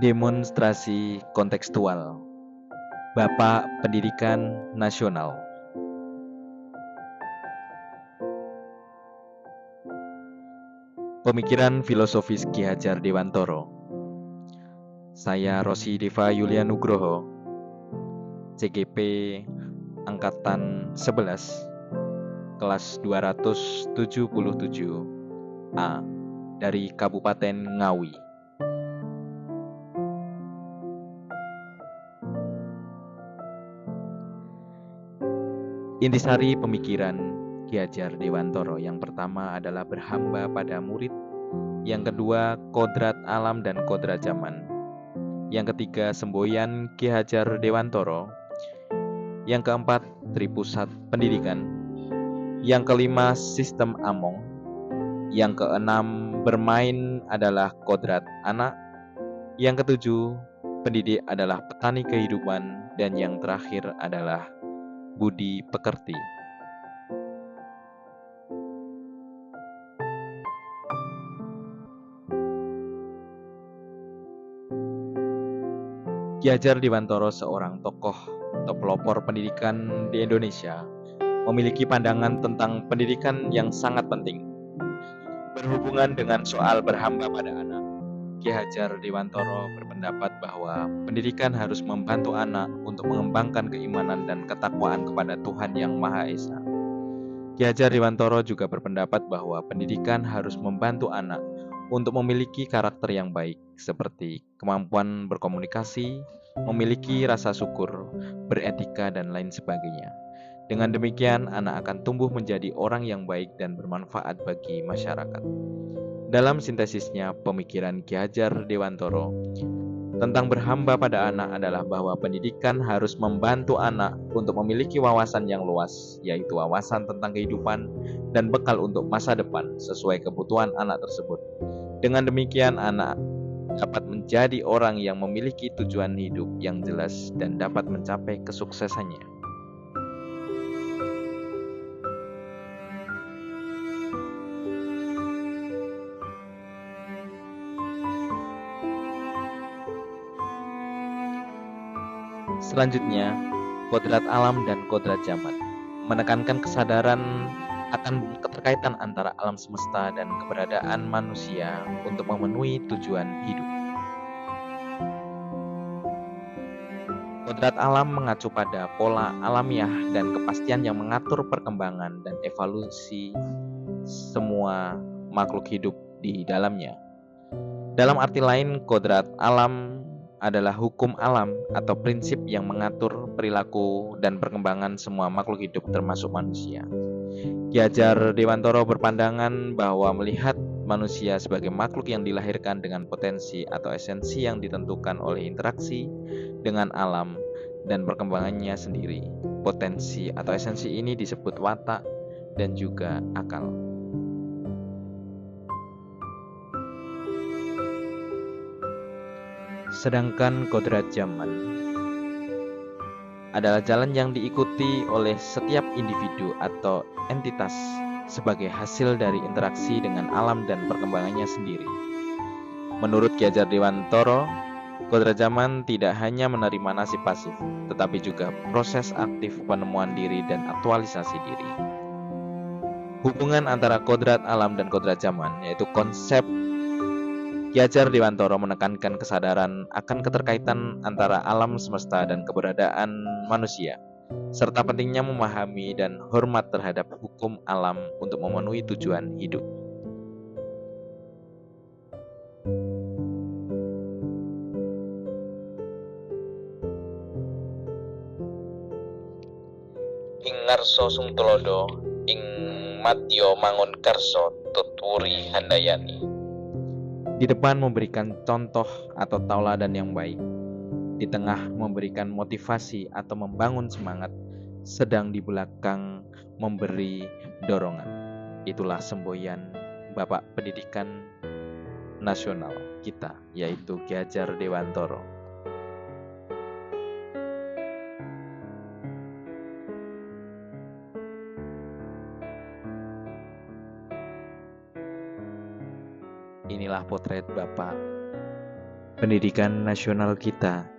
Demonstrasi kontekstual Bapak Pendidikan Nasional. Pemikiran filosofis Ki Hajar Dewantoro. Saya Rosi Deva Yulia Nugroho, CGP Angkatan 11, kelas 277A dari Kabupaten Ngawi. Intisari pemikiran Ki Hajar Dewantoro yang pertama adalah berhamba pada murid, yang kedua kodrat alam dan kodrat zaman, yang ketiga semboyan Ki Hajar Dewantoro, yang keempat tripusat pendidikan, yang kelima sistem Among, yang keenam bermain adalah kodrat anak, yang ketujuh pendidik adalah petani kehidupan, dan yang terakhir adalah budi pekerti. Ki Hajar Dewantoro, seorang tokoh atau pelopor pendidikan di Indonesia, memiliki pandangan tentang pendidikan yang sangat penting. Berhubungan dengan soal berhamba pada anak, Ki Hajar Dewantoro berpendapat bahwa pendidikan harus membantu anak untuk mengembangkan keimanan dan ketakwaan kepada Tuhan Yang Maha Esa. Ki Hajar Dewantoro juga berpendapat bahwa pendidikan harus membantu anak untuk memiliki karakter yang baik, seperti kemampuan berkomunikasi, memiliki rasa syukur, beretika, dan lain sebagainya. Dengan demikian, anak akan tumbuh menjadi orang yang baik dan bermanfaat bagi masyarakat. Dalam sintesisnya, pemikiran Ki Hajar Dewantoro tentang berhamba pada anak adalah bahwa pendidikan harus membantu anak untuk memiliki wawasan yang luas, yaitu wawasan tentang kehidupan dan bekal untuk masa depan sesuai kebutuhan anak tersebut. Dengan demikian, anak dapat menjadi orang yang memiliki tujuan hidup yang jelas dan dapat mencapai kesuksesannya. Selanjutnya, kodrat alam dan kodrat zaman menekankan kesadaran akan keterkaitan antara alam semesta dan keberadaan manusia untuk memenuhi tujuan hidup. Kodrat alam mengacu pada pola alamiah dan kepastian yang mengatur perkembangan dan evolusi semua makhluk hidup di dalamnya. Dalam arti lain, kodrat alam adalah hukum alam atau prinsip yang mengatur perilaku dan perkembangan semua makhluk hidup termasuk manusia. Ki Hajar Dewantoro berpandangan bahwa melihat manusia sebagai makhluk yang dilahirkan dengan potensi atau esensi yang ditentukan oleh interaksi dengan alam dan perkembangannya sendiri. Potensi atau esensi ini disebut watak dan juga akal. Sedangkan kodrat zaman adalah jalan yang diikuti oleh setiap individu atau entitas sebagai hasil dari interaksi dengan alam dan perkembangannya sendiri. Menurut Ki Hajar Dewantoro, kodrat zaman tidak hanya menerima nasib pasif, tetapi juga proses aktif penemuan diri dan aktualisasi diri. Hubungan antara kodrat alam dan kodrat zaman, yaitu konsep Ki Hajar Dewantoro menekankan kesadaran akan keterkaitan antara alam semesta dan keberadaan manusia, serta pentingnya memahami dan hormat terhadap hukum alam untuk memenuhi tujuan hidup. Ing ngarso sung tulodo, ing madya mangun karso tutwuri handayani. Di depan memberikan contoh atau tauladan yang baik, di tengah memberikan motivasi atau membangun semangat, sedang di belakang memberi dorongan. Itulah semboyan Bapak Pendidikan Nasional kita, yaitu Ki Hajar Dewantoro. Inilah potret Bapak pendidikan nasional kita,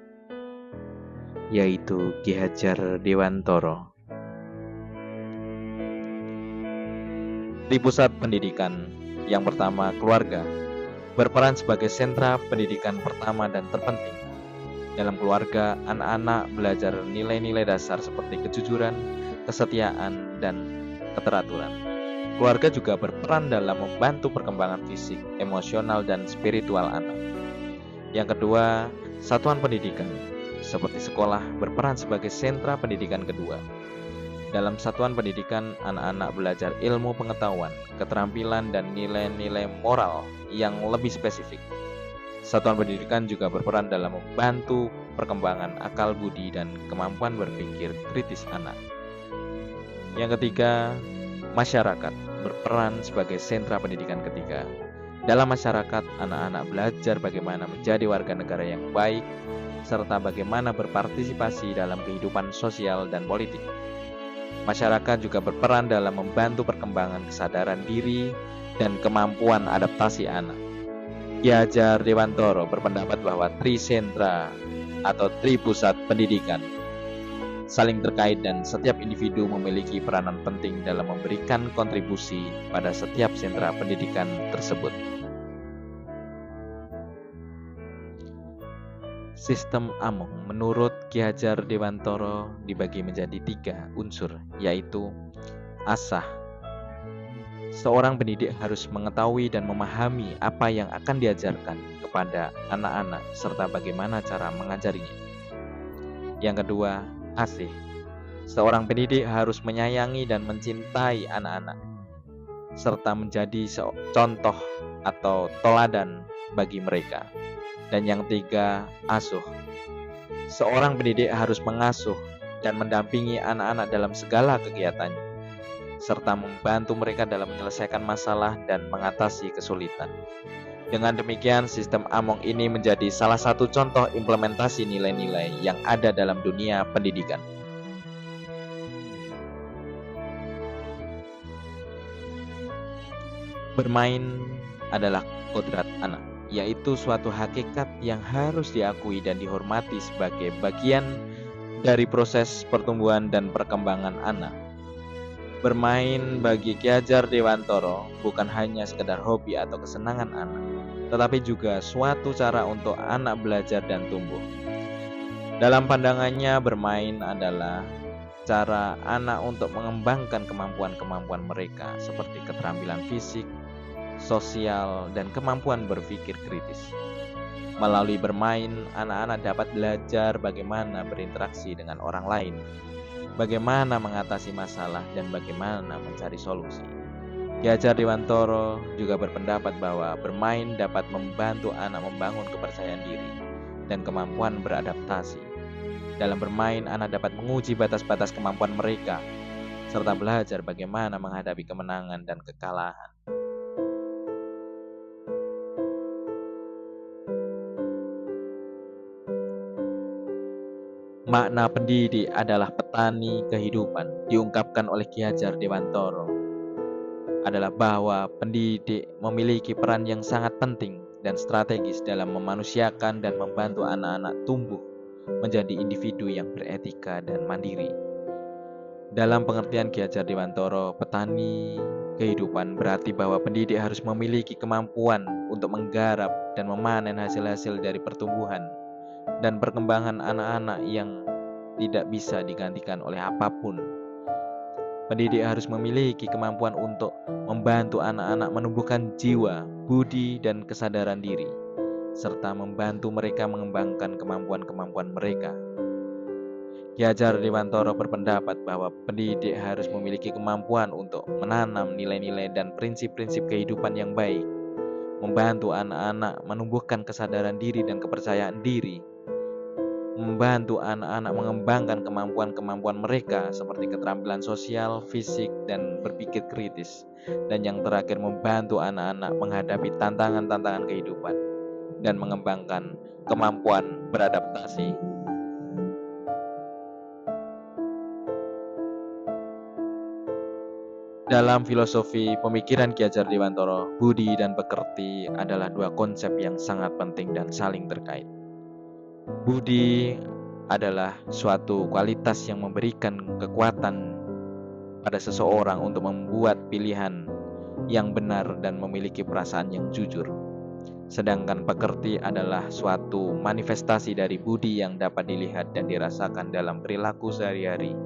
yaitu Ki Hajar Dewantara. Di pusat pendidikan, yang pertama keluarga, berperan sebagai sentra pendidikan pertama dan terpenting. Dalam keluarga, anak-anak belajar nilai-nilai dasar seperti kejujuran, kesetiaan, dan keteraturan. Keluarga juga berperan dalam membantu perkembangan fisik, emosional, dan spiritual anak. Yang kedua, satuan pendidikan, seperti sekolah, berperan sebagai sentra pendidikan kedua. Dalam satuan pendidikan, anak-anak belajar ilmu pengetahuan, keterampilan, dan nilai-nilai moral yang lebih spesifik. Satuan pendidikan juga berperan dalam membantu perkembangan akal budi dan kemampuan berpikir kritis anak. Yang ketiga, masyarakat berperan sebagai sentra pendidikan ketiga. Dalam masyarakat, anak-anak belajar bagaimana menjadi warga negara yang baik, serta bagaimana berpartisipasi dalam kehidupan sosial dan politik. Masyarakat juga berperan dalam membantu perkembangan kesadaran diri dan kemampuan adaptasi anak. Ki Hajar Dewantara berpendapat bahwa trisentra atau tripusat pendidikan saling terkait dan setiap individu memiliki peranan penting dalam memberikan kontribusi pada setiap sentra pendidikan tersebut. Sistem Among menurut Ki Hajar Dewantara dibagi menjadi 3 unsur, yaitu asah. Seorang pendidik harus mengetahui dan memahami apa yang akan diajarkan kepada anak-anak serta bagaimana cara mengajarinya. Yang kedua, asih. Seorang pendidik harus menyayangi dan mencintai anak-anak serta menjadi contoh atau teladan bagi mereka. Dan yang ketiga, asuh. Seorang pendidik harus mengasuh dan mendampingi anak-anak dalam segala kegiatannya serta membantu mereka dalam menyelesaikan masalah dan mengatasi kesulitan. Dengan demikian, sistem Among ini menjadi salah satu contoh implementasi nilai-nilai yang ada dalam dunia pendidikan. Bermain adalah kodrat anak, yaitu suatu hakikat yang harus diakui dan dihormati sebagai bagian dari proses pertumbuhan dan perkembangan anak. Bermain bagi Ki Hajar Dewantara bukan hanya sekedar hobi atau kesenangan anak, tetapi juga suatu cara untuk anak belajar dan tumbuh. Dalam pandangannya, bermain adalah cara anak untuk mengembangkan kemampuan-kemampuan mereka seperti keterampilan fisik, sosial, dan kemampuan berpikir kritis. Melalui bermain, anak-anak dapat belajar bagaimana berinteraksi dengan orang lain, bagaimana mengatasi masalah, dan bagaimana mencari solusi. Ki Hajar Dewantara juga berpendapat bahwa bermain dapat membantu anak membangun kepercayaan diri dan kemampuan beradaptasi. Dalam bermain, anak dapat menguji batas-batas kemampuan mereka, serta belajar bagaimana menghadapi kemenangan dan kekalahan. Makna pendidik adalah petani kehidupan, diungkapkan oleh Ki Hajar Dewantara adalah bahwa pendidik memiliki peran yang sangat penting dan strategis dalam memanusiakan dan membantu anak-anak tumbuh menjadi individu yang beretika dan mandiri. Dalam pengertian Ki Hajar Dewantara, petani kehidupan berarti bahwa pendidik harus memiliki kemampuan untuk menggarap dan memanen hasil-hasil dari pertumbuhan dan perkembangan anak-anak yang tidak bisa digantikan oleh apapun. Pendidik harus memiliki kemampuan untuk membantu anak-anak menumbuhkan jiwa, budi, dan kesadaran diri, serta membantu mereka mengembangkan kemampuan-kemampuan mereka. Ki Hajar Dewantara berpendapat bahwa pendidik harus memiliki kemampuan untuk menanam nilai-nilai dan prinsip-prinsip kehidupan yang baik, membantu anak-anak menumbuhkan kesadaran diri dan kepercayaan diri, membantu anak-anak mengembangkan kemampuan-kemampuan mereka seperti keterampilan sosial, fisik, dan berpikir kritis. Dan yang terakhir, membantu anak-anak menghadapi tantangan-tantangan kehidupan dan mengembangkan kemampuan beradaptasi. Dalam filosofi pemikiran Ki Hajar Dewantara, budi dan pekerti adalah dua konsep yang sangat penting dan saling terkait. Budi adalah suatu kualitas yang memberikan kekuatan pada seseorang untuk membuat pilihan yang benar dan memiliki perasaan yang jujur. Sedangkan pekerti adalah suatu manifestasi dari budi yang dapat dilihat dan dirasakan dalam perilaku sehari-hari.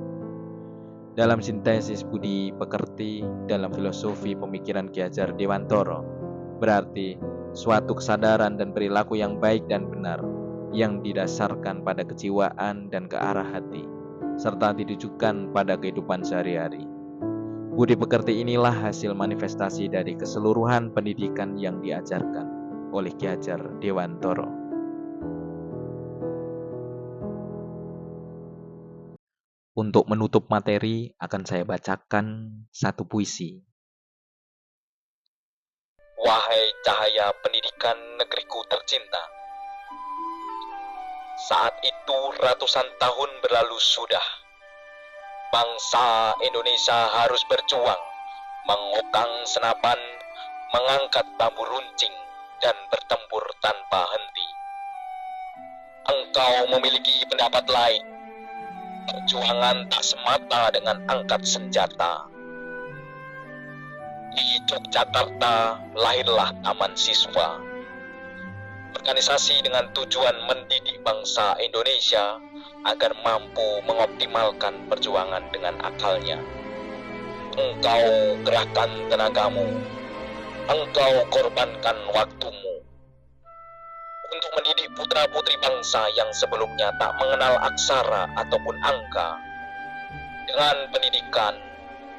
Dalam sintesis budi pekerti dalam filosofi pemikiran Ki Hajar Dewantara berarti suatu kesadaran dan perilaku yang baik dan benar yang didasarkan pada kejiwaan dan ke arah hati serta ditujukan pada kehidupan sehari-hari. Budi pekerti inilah hasil manifestasi dari keseluruhan pendidikan yang diajarkan oleh Ki Hajar Dewantara. Untuk menutup materi, akan saya bacakan satu puisi. Wahai cahaya pendidikan negeriku tercinta, saat itu ratusan tahun berlalu sudah. Bangsa Indonesia harus berjuang, mengokang senapan, mengangkat bambu runcing, dan bertempur tanpa henti. Engkau memiliki pendapat lain. Perjuangan tak semata dengan angkat senjata. Di Yogyakarta lahirlah Taman Siswa, organisasi dengan tujuan mendidik bangsa Indonesia agar mampu mengoptimalkan perjuangan dengan akalnya. Engkau gerahkan tenagamu, engkau korbankan waktumu untuk mendidik putra-putri bangsa yang sebelumnya tak mengenal aksara ataupun angka. Dengan pendidikan,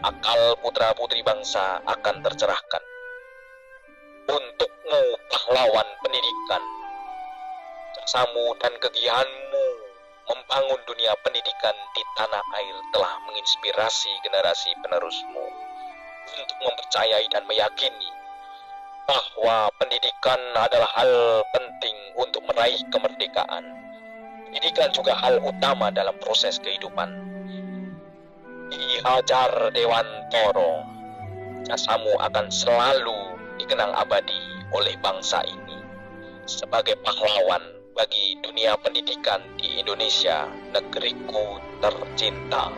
akal putra-putri bangsa akan tercerahkan. Untukmu, pahlawan pendidikan, jasamu dan kegiahanmu membangun dunia pendidikan di tanah air telah menginspirasi generasi penerusmu untuk mempercayai dan meyakini bahwa pendidikan adalah hal penting untuk meraih kemerdekaan. Pendidikan juga hal utama dalam proses kehidupan. Ki Hajar Dewantara, jasamu akan selalu dikenang abadi oleh bangsa ini sebagai pahlawan bagi dunia pendidikan di Indonesia, negeriku tercinta.